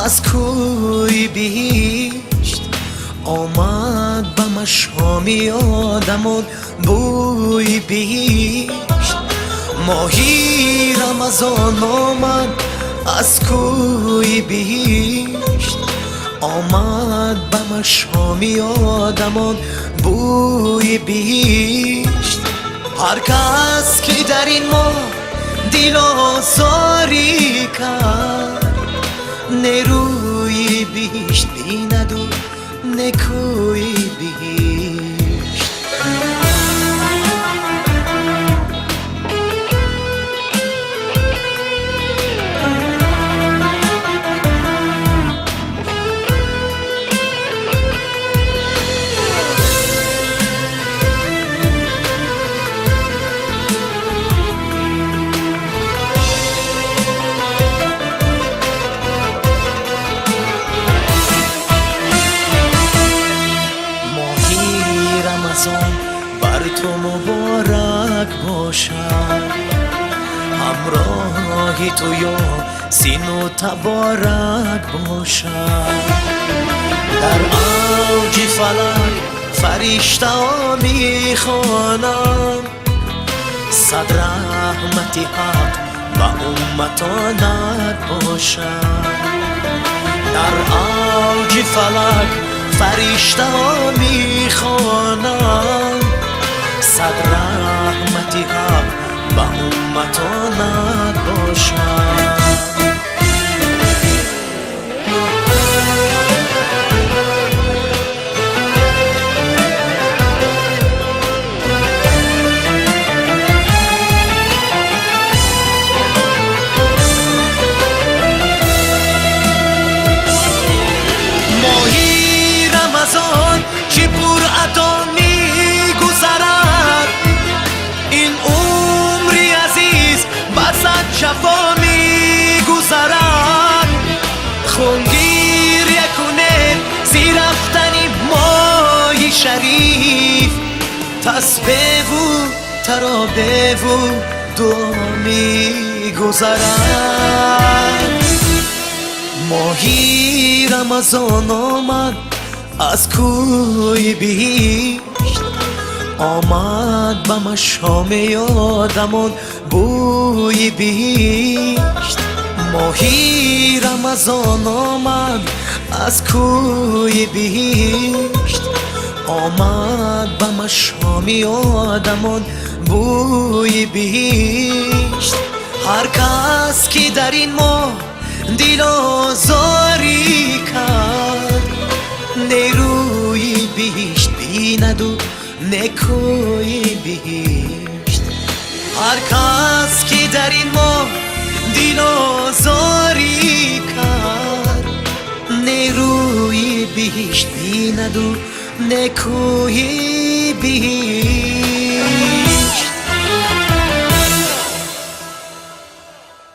از کوی بهشت آمد به مشامی آدمان بوی بهشت. ماهی رمضان آمد از کوی بهشت آمد به مشامی آدمان بوی بهشت. هر کس که در این ماه دل آزاری کرد نیروی بهشت بیند و نکوی بهشت. بر تو مبارک باشد، همراه تو یا سین و تبارک باشد. در اوج فلک فرشته ها میخوانند صد رحمت حق و امتانت باشد. در اوج فلک فرشته ها میخوانند صد رحمت حق و امتانت باشد. که پر عطا میگذرد این عمری عزیز بسد شفا میگذرد. خونگیر یکونه زی رفتنی مای شریف تسبیح و ترابه و دعا میگذرد. ماهی رمضان آمد از کوی بهشت آمد به مشام آدمان بوی بهشت. ماهی رمضان آمد از کوی بهشت آمد به مشام آدمان بوی بهشت. هر کس که در این ماه دل آزاری کرد نیروی بهشت بیند و نکوی بهشت. هر کس که در این ماه دل آزاری کرد نیروی بهشت بیند و نکوی